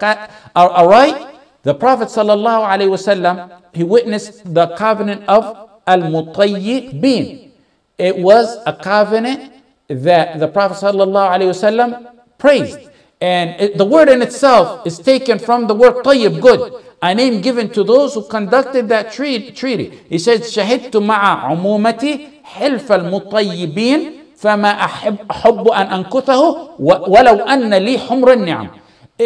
right, the Prophet ﷺ, he witnessed the covenant of al-mutayyibin. It was a covenant that the Prophet ﷺ praised. And the word in itself is taken from the word tayyib, good, a name given to those who conducted that treaty. He said, شَهِدْتُ مَعَ عُمُومَتِي حِلْفَ الْمُطَيِّبِينَ فَمَا أَحِبُّ أَنْ أَنْكُثَهُ وَلَوْ أَنَّ لِي حُمْرَ النِّعَمِ.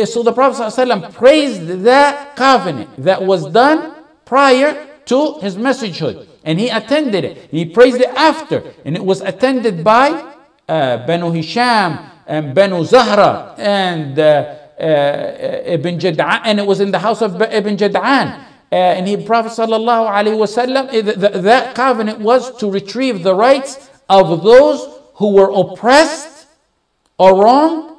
So the Prophet ﷺ praised that covenant that was done prior to his messagehood. And he attended it. He praised it after. And it was attended by Banu Hisham, and Banu Zahra, and Ibn Jad'an, and it was in the house of Ibn Jad'an. And the Prophet ﷺ, that covenant was to retrieve the rights of those who were oppressed or wronged,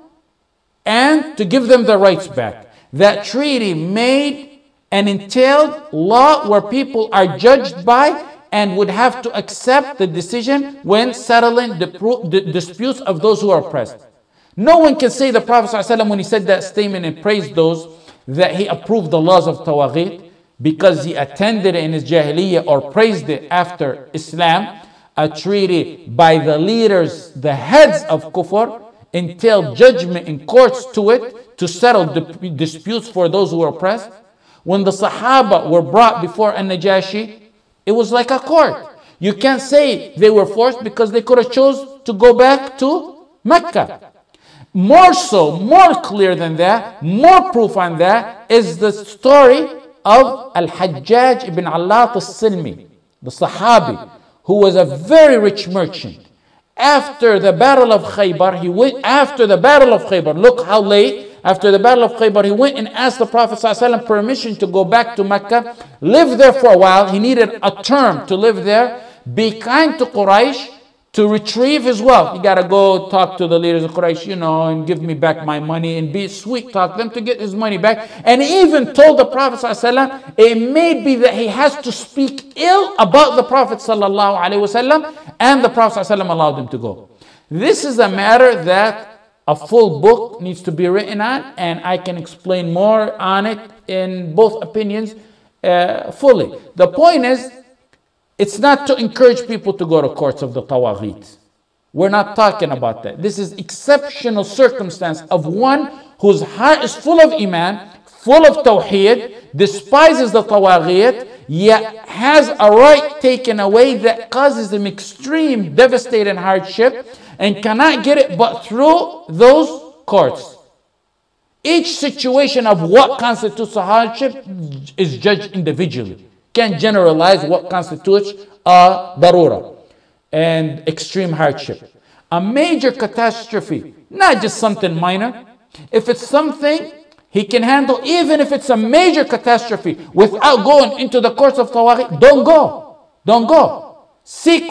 and to give them their rights back. That treaty made and entailed law where people are judged by and would have to accept the decision when settling the disputes of those who are oppressed. No one can say the Prophet ﷺ, when he said that statement and praised those, that he approved the laws of Tawaghit because he attended it in his Jahiliyyah or praised it after Islam. A treaty by the leaders, the heads of Kufr, entailed judgment in courts to it to settle disputes for those who were oppressed. When the Sahaba were brought before An-Najashi, it was like a court. You can't say they were forced because they could have chose to go back to Mecca. More so, more clear than that, more proof on that is the story of Al-Hajjaj ibn Allat al-Silmi, the Sahabi, who was a very rich merchant. After the Battle of Khaybar, look how late, after the Battle of Khaybar, he went and asked the Prophet ﷺ permission to go back to Mecca, live there for a while. He needed a term to live there, be kind to Quraysh, to retrieve his wealth. You gotta go talk to the leaders of Quraysh, and give me back my money, and be sweet, talk to them to get his money back. And he even told the Prophet ﷺ, it may be that he has to speak ill about the Prophet ﷺ, and the Prophet ﷺ allowed him to go. This is a matter that a full book needs to be written on, and I can explain more on it in both opinions fully. The point is, it's not to encourage people to go to courts of the Tawaghit. We're not talking about that. This is exceptional circumstance of one whose heart is full of Iman, full of Tawheed, despises the Tawaghit, yet has a right taken away that causes him extreme, devastating hardship and cannot get it but through those courts. Each situation of what constitutes a hardship is judged individually. Can't generalize what constitutes a darura and extreme hardship. A major catastrophe, not just something minor. If it's something he can handle, even if it's a major catastrophe, without going into the courts of tawaghi, don't go. Don't go. Seek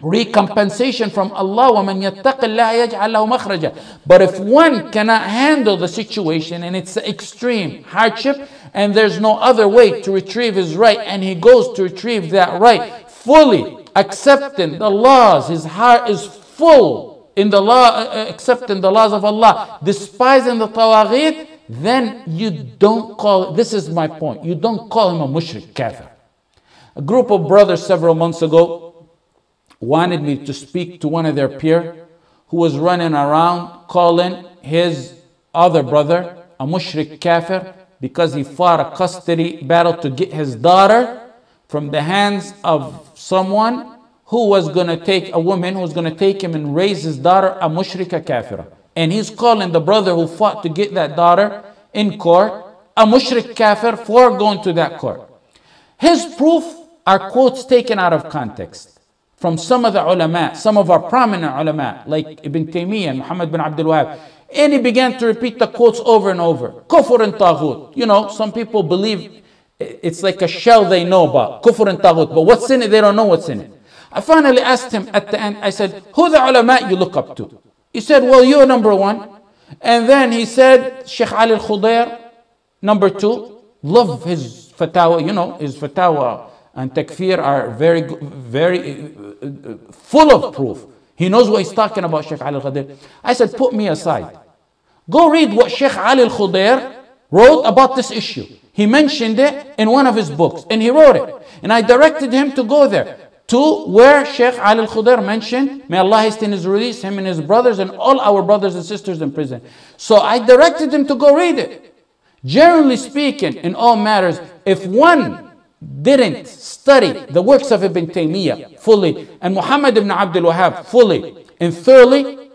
recompensation from Allah. وَمَنْ يَتَّقِ اللَّهَ يَجْعَلْ لَهُ مَخْرَجًا. But if one cannot handle the situation and it's extreme hardship and there's no other way to retrieve his right, and he goes to retrieve that right, fully accepting the laws, his heart is full in the law, accepting the laws of Allah, despising the tawaghit, then you don't call, this is my point, you don't call him a mushrik kafir. A group of brothers several months ago wanted me to speak to one of their peer who was running around calling his other brother a mushrik kafir because he fought a custody battle to get his daughter from the hands of someone who was going to take a woman who was going to take him and raise his daughter, a mushrika kafira. And he's calling the brother who fought to get that daughter in court a mushrik kafir for going to that court. His proof are quotes taken out of context from some of the ulama, some of our prominent ulama, like Ibn Taymiyyah and Muhammad bin Abdul Wahab. And he began to repeat the quotes over and over. Kufr and taghut. You know, some people believe it's like a shell they know about. Kufr and taghut. But what's in it, they don't know what's in it. I finally asked him at the end, I said, who the ulama you look up to? He said, well, you're number one. And then he said, Sheikh Ali al-Khudair, number two. Love his fatawa, you know, his fatawa and takfir are very full of proof. He knows what he's talking about, Sheikh Ali al-Khudair. I said, put me aside. Go read what Sheikh Ali al-Khudair wrote about this issue. He mentioned it in one of his books, and he wrote it. And I directed him to go there, to where Sheikh Ali al-Khudair mentioned, may Allah hasten his release, him and his brothers and all our brothers and sisters in prison. So I directed him to go read it. Generally speaking, in all matters, if one didn't study the works of Ibn Taymiyyah fully and Muhammad ibn Abdul Wahab fully and thoroughly,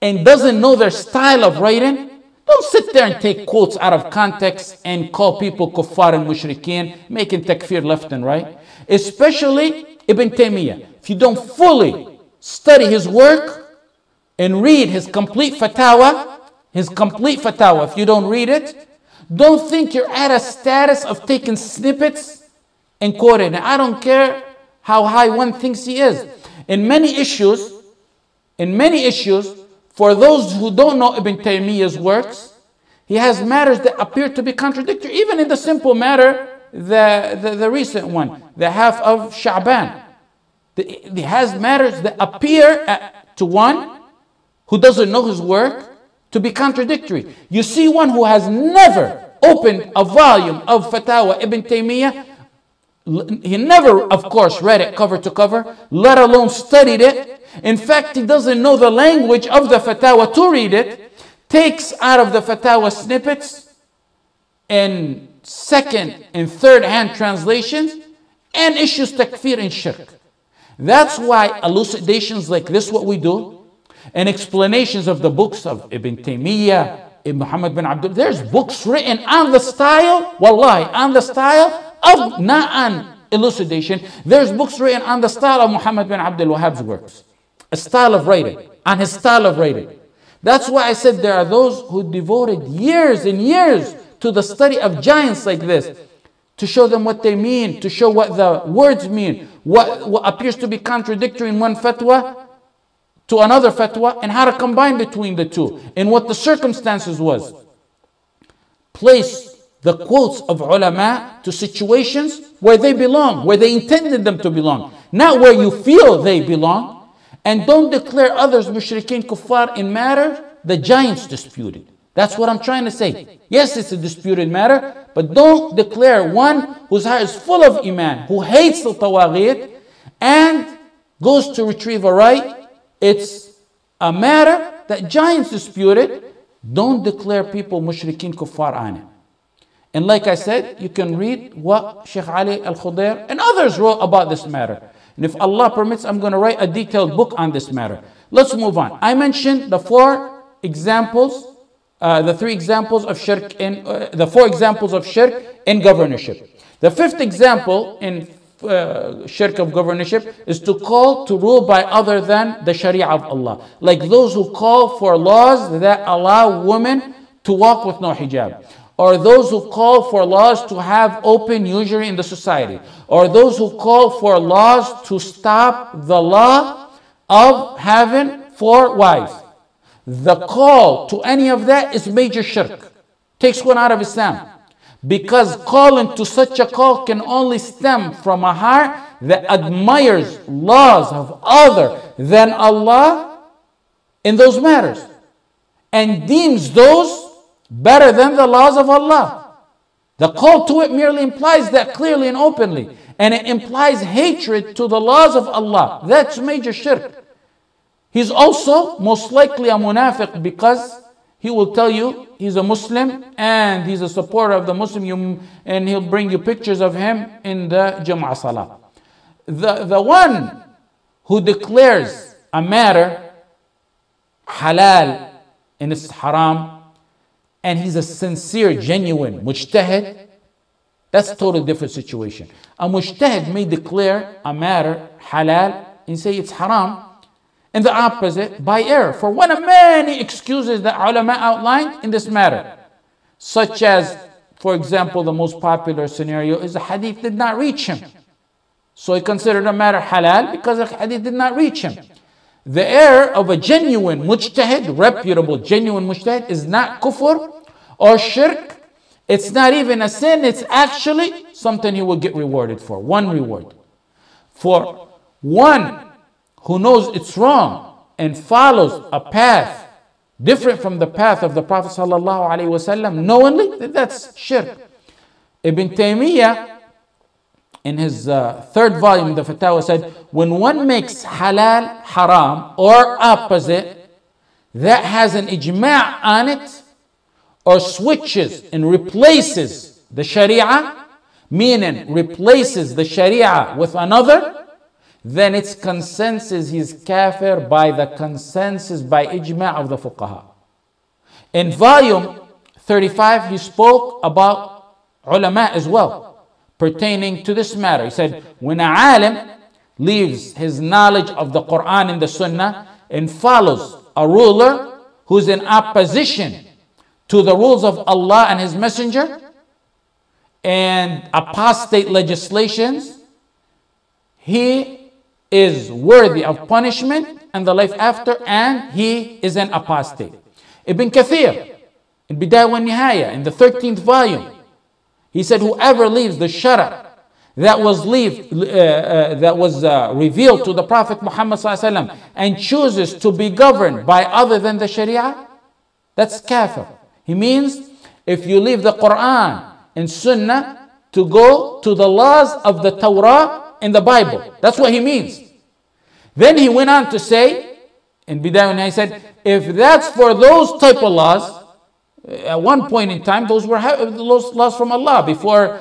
and doesn't know their style of writing, don't sit there and take quotes out of context and call people kuffar and mushrikeen, making takfir left and right. Especially Ibn Taymiyyah. If you don't fully study his work and read his complete fatwa, if you don't read it, don't think you're at a status of taking snippets and quoting it. I don't care how high one thinks he is. In many issues, for those who don't know Ibn Taymiyyah's works, he has matters that appear to be contradictory, even in the simple matter, the recent one, the half of Sha'ban. He has matters that appear to one who doesn't know his work to be contradictory. You see one who has never opened a volume of Fatawa Ibn Taymiyyah, he never, of course, read it cover to cover, let alone studied it. In fact, he doesn't know the language of the Fatawa to read it, takes out of the Fatawa snippets and second and third hand translations and issues takfir and shirk. That's why elucidations like this, what we do, and explanations of the books of Ibn Taymiyyah, Ibn Muhammad bin Abdul, there's books written on the style, wallahi, on the style of, not on elucidation, there's books written on the style of Muhammad bin Abdul Wahhab's works. A style of writing, on his style of writing. That's why I said there are those who devoted years and years to the study of giants like this, to show them what they mean, to show what the words mean, what appears to be contradictory in one fatwa to another fatwa, and how to combine between the two, and what the circumstances was. Place the quotes of ulama to situations where they belong, where they intended them to belong, not where you feel they belong. And don't declare others mushrikeen kuffar in matter the giants disputed. That's what I'm trying to say. Yes, it's a disputed matter, but don't declare one whose heart is full of iman, who hates the tawaghit and goes to retrieve a right. It's a matter that giants disputed. Don't declare people mushrikeen kuffar on it. And like I said, you can read what Sheikh Ali al-Khudair and others wrote about this matter. And if Allah permits, I'm going to write a detailed book on this matter. Let's move on. I mentioned the four examples, the three examples of shirk in, the four examples of shirk in governorship. The fifth example in shirk of governorship is to call to rule by other than the Sharia of Allah. Like those who call for laws that allow women to walk with no hijab, or those who call for laws to have open usury in the society, or those who call for laws to stop the law of having 4 wives. The call to any of that is major shirk. Takes one out of Islam. Because calling to such a call can only stem from a heart that admires laws of other than Allah in those matters, and deems those better than the laws of Allah. The call to it merely implies that clearly and openly, and it implies hatred to the laws of Allah. That's major shirk. He's also most likely a munafiq, because he will tell you he's a Muslim and he's a supporter of the Muslim, and he'll bring you pictures of him in the Jum'ah Salah. The one who declares a matter halal and it's haram, and he's a sincere, genuine mujtahid, that's a totally different situation. A mujtahid may declare a matter halal and say it's haram, and the opposite by error, for one of many excuses that ulama outlined in this matter. Such as, for example, the most popular scenario is the hadith did not reach him, so he considered a matter halal because the hadith did not reach him. The error of a genuine mujtahid, reputable genuine mujtahid, is not kufr or shirk. It's not even a sin. It's actually something he will get rewarded for. One reward. For one who knows it's wrong and follows a path different from the path of the Prophet ﷺ knowingly, that's shirk. Ibn Taymiyyah, in his third volume, the Fatawa, said, when one makes halal haram or opposite, that has an ijma' on it, or switches and replaces the Sharia, meaning replaces the Sharia with another, then it's consensus he's kafir by the consensus, by ijma' of the fuqaha. In volume 35, he spoke about ulama as well, pertaining to this matter. He said, when a alim leaves his knowledge of the Qur'an and the Sunnah and follows a ruler who's in opposition to the rules of Allah and His Messenger and apostate legislations, he is worthy of punishment and the life after, and he is an apostate. Ibn Kathir, in Bidayah wa Nihaya, in the 13th volume, he said, whoever leaves the shara that was revealed to the Prophet Muhammad ﷺ and chooses to be governed by other than the Sharia, that's kafir. He means if you leave the Quran and Sunnah to go to the laws of the Torah in the Bible, that's what he means. Then he went on to say, in Bidayah, he said, if that's for those type of laws, at one point in time, those were laws from Allah before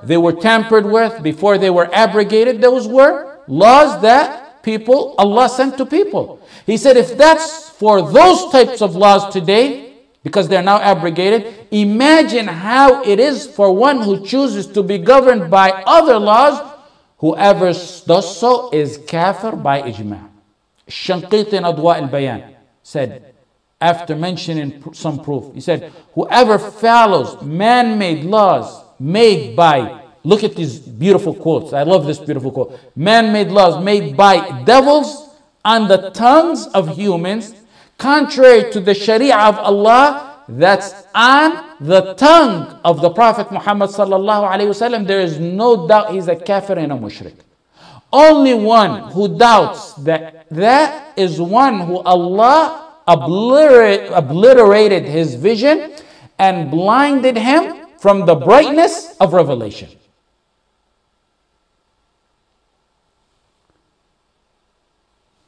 they were tampered with, before they were abrogated. Those were laws that Allah sent to people. He said, if that's for those types of laws today, because they're now abrogated, imagine how it is for one who chooses to be governed by other laws. Whoever does so is kafir by ijma'. Shanqiti in Adwa al-Bayan said, after mentioning some proof, he said, whoever follows man-made laws made by, look at these beautiful quotes, I love this beautiful quote, man-made laws made by devils on the tongues of humans, contrary to the Sharia of Allah, that's on the tongue of the Prophet Muhammad sallallahu alaihi wasallam, there is no doubt he's a kafir and a mushrik. Only one who doubts that is one who Allah obliterated his vision and blinded him from the brightness of revelation.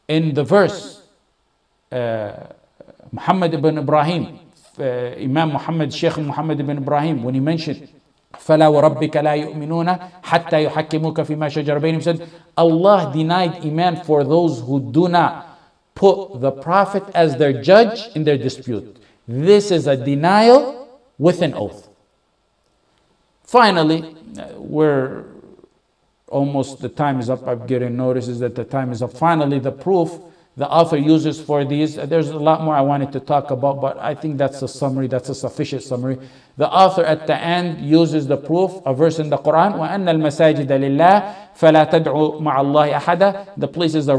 In the verse, Muhammad ibn Ibrahim, Imam Muhammad, Sheikh Muhammad ibn Ibrahim, when he mentioned فَلَا وَرَبِّكَ لَا يُؤْمِنُونَ حَتَّى يُحَكِّمُوكَ فِي مَا شَجَرَ بَيْنَهُمْ, said Allah denied Iman for those who do not put the Prophet as their judge in their dispute. This is a denial with an oath. Finally, we're almost, the time is up. I'm getting notices that the time is up. Finally, the proof the author uses for these, there's a lot more I wanted to talk about, but I think that's a summary, that's a sufficient summary. The author at the end uses the proof, a verse in the Qur'an, وَأَنَّ الْمَسَاجِدَ لِلَّهِ فَلَا تَدْعُوا مَعَ اللَّهِ أَحَدًا. The places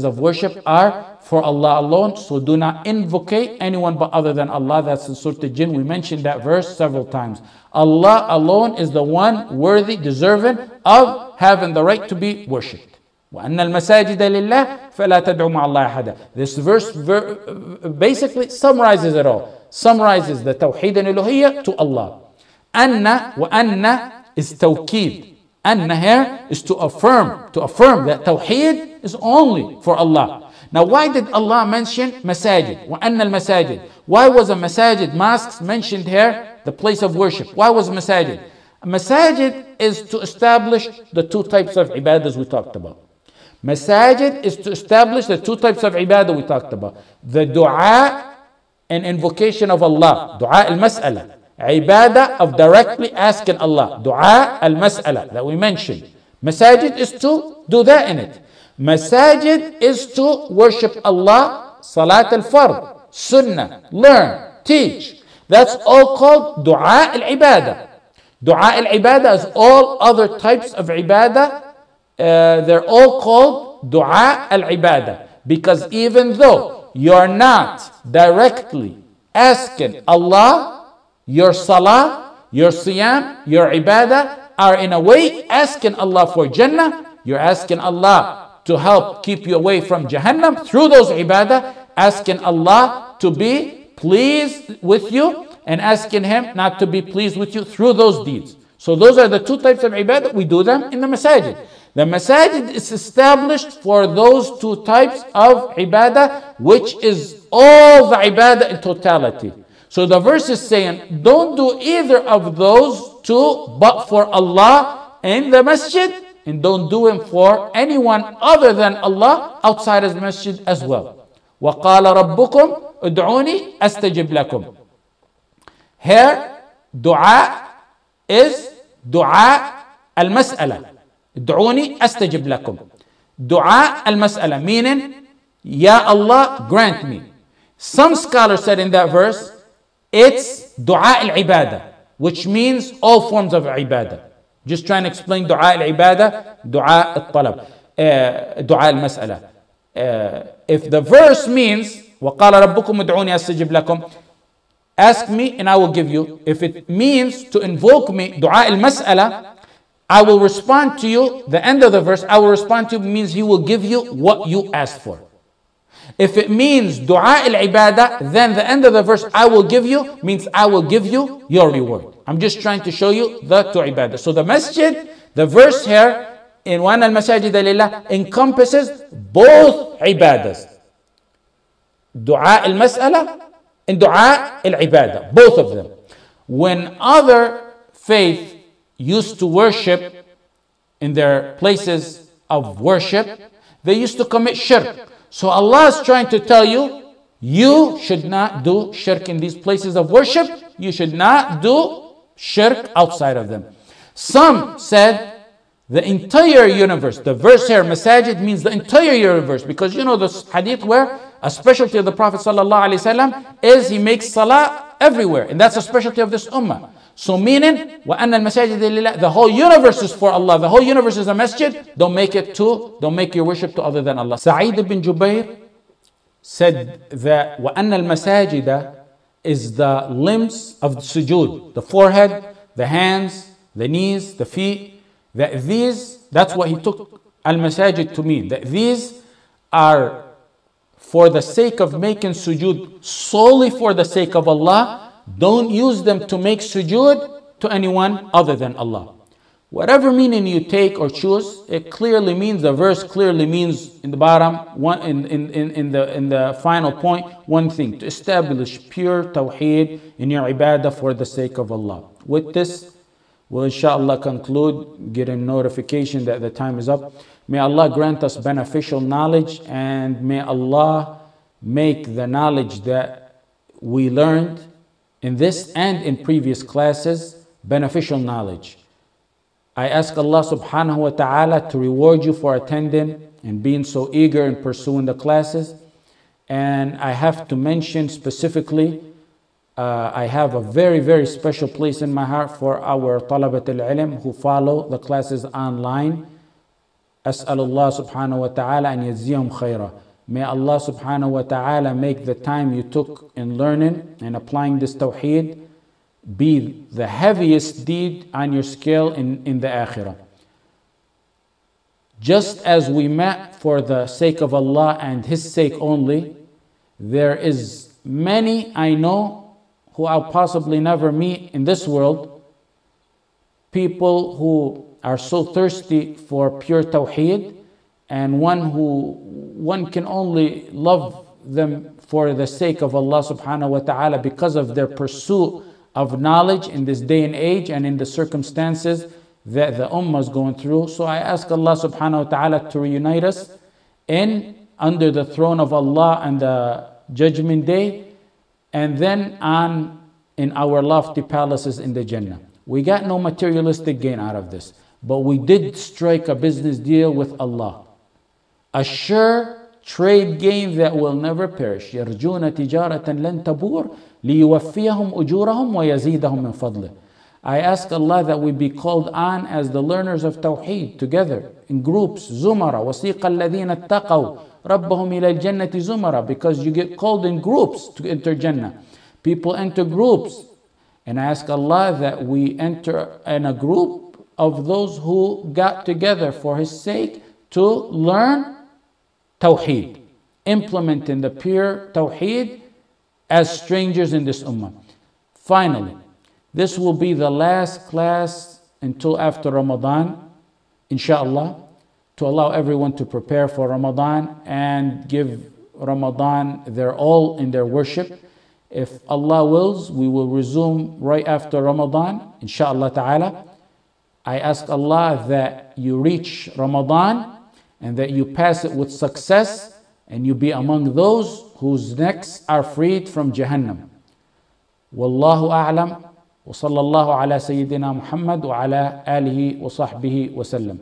of worship are for Allah alone, so do not invocate anyone but other than Allah. That's in Soorat al Jinn. We mentioned that verse several times. Allah alone is the one worthy, deserving of having the right to be worshipped. وَأَنَّ الْمَسَاجِدَ لِلَّهِ فَلَا تَدْعُوا مَعَ اللَّهِ أَحَدًا. This verse basically summarizes it all. Summarizes the Tawheed and Uluhiyyah to Allah. Anna wa anna is tawkeed. Anna here is to affirm that Tawheed is only for Allah. Now why did Allah mention masajid? Wa anna al-masajid. Why was a masajid, mosques, mentioned here, the place of worship? Why was masajid? A masajid is to establish the two types of ibadah we talked about. Masajid is to establish the two types of ibadah we talked about. The dua and invocation of Allah. Dua al-mas'ala. Ibadah of directly asking Allah. Dua al-mas'ala that we mentioned. Masajid is to do that in it. Masajid is to worship Allah. Salat al-fard. Sunnah. Learn. Teach. That's all called dua al-ibadah. Dua al-ibadah is all other types of ibadah. They're all called dua al-ibadah. Because even though you're not directly asking Allah, your salah, your siyam, your ibadah are in a way asking Allah for Jannah. You're asking Allah to help keep you away from Jahannam through those ibadah, asking Allah to be pleased with you and asking Him not to be pleased with you through those deeds. So those are the two types of ibadah. We do them in the masajid. The masajid is established for those two types of ibadah, which is all the ibadah in totality. So the verse is saying, don't do either of those two but for Allah in the masjid, and don't do them for anyone other than Allah outside of the masjid as well. وَقَالَ رَبُّكُمْ ادْعُونِي أَسْتَجِبْ لَكُمْ. Here, dua is dua al-mas'ala. ادعوني أستجب لكم. Dua al-mas'ala, meaning, Ya Allah, grant me. Some scholars said in that verse, it's dua al-ibadah, which means all forms of ibadah. Just trying to explain dua al-ibadah, dua al-talab, dua al-mas'ala. If the verse means, وَقَالَ رَبُّكُمْ ادْعُونِي أَسْتَجِبْ لَكُمْ, ask me and I will give you. If it means to invoke me, dua al-mas'ala, I will respond to you. The end of the verse, I will respond to you, means He will give you what you asked for. If it means dua al-ibadah, then the end of the verse, I will give you, means I will give you your reward. I'm just trying to show you the two ibadah. So the masjid, the verse here, in وَأَنَّ الْمَسَاجِدَ لِلَّهِ, encompasses both ibadahs. Dua al-mas'ala and dua al-ibadah, both of them. When other faith used to worship in their places of worship, they used to commit shirk. So Allah is trying to tell you, you should not do shirk in these places of worship. You should not do shirk outside of them. Some said the entire universe. The verse here, masajid, means the entire universe. Because you know the hadith where a specialty of the Prophet ﷺ is he makes salah everywhere. And that's a specialty of this ummah. So meaning, وَأَنَّ الْمَسَاجِدَ لِلَّهِ, the whole universe is for Allah. The whole universe is a masjid. Don't make your worship to other than Allah. Sa'id ibn Jubayr said that وَأَنَّ الْمَسَاجِدَ is the limbs of the sujood. The forehead, the hands, the knees, the feet. That's what he took al-masajid to mean. That these are for the sake of making sujood, solely for the sake of Allah. Don't use them to make sujood to anyone other than Allah. Whatever meaning you take or choose, it clearly means, the verse clearly means in the bottom, in the final point, one thing: to establish pure tawheed in your ibadah for the sake of Allah. With this, we'll inshallah conclude, getting notification that the time is up. May Allah grant us beneficial knowledge, and may Allah make the knowledge that we learned in this and in previous classes beneficial knowledge. I ask Allah subhanahu wa ta'ala to reward you for attending and being so eager in pursuing the classes. And I have to mention specifically, I have a very, very special place in my heart for our talabat al-ilm who follow the classes online. As'alullah subhanahu wa ta'ala an yaziyahum khayra. May Allah subhanahu wa ta'ala make the time you took in learning and applying this tawheed be the heaviest deed on your scale in the akhirah. Just as we met for the sake of Allah and His sake only, there is many I know who I'll possibly never meet in this world, people who are so thirsty for pure tawheed, and one can only love them for the sake of Allah subhanahu wa ta'ala because of their pursuit of knowledge in this day and age and in the circumstances that the ummah is going through. So I ask Allah subhanahu wa ta'ala to reunite us under the throne of Allah on the judgment day, and then in our lofty palaces in the Jannah. We got no materialistic gain out of this, but we did strike a business deal with Allah, a sure trade gain that will never perish. يرجون تجارة لن تبور ليوفيهم أجورهم ويزيدهم من فضله. I ask Allah that we be called on as the learners of Tawheed together in groups, zumara, وَسِيقَ الَّذِينَ اتَّقَوْا رَبَّهُمْ إِلَى الْجَنَّةِ zumara, because you get called in groups to enter Jannah. People enter groups, and I ask Allah that we enter in a group of those who got together for His sake to learn Tawheed, implementing the pure Tawheed as strangers in this ummah. Finally, this will be the last class until after Ramadan, inshallah, to allow everyone to prepare for Ramadan and give Ramadan their all in their worship. If Allah wills, we will resume right after Ramadan, inshallah ta'ala. I ask Allah that you reach Ramadan and that you pass it with success, and you be among those whose necks are freed from Jahannam. Wallahu a'lam, wa sallallahu ala Sayyidina Muhammad wa ala alihi wa sahbihi wa sallam.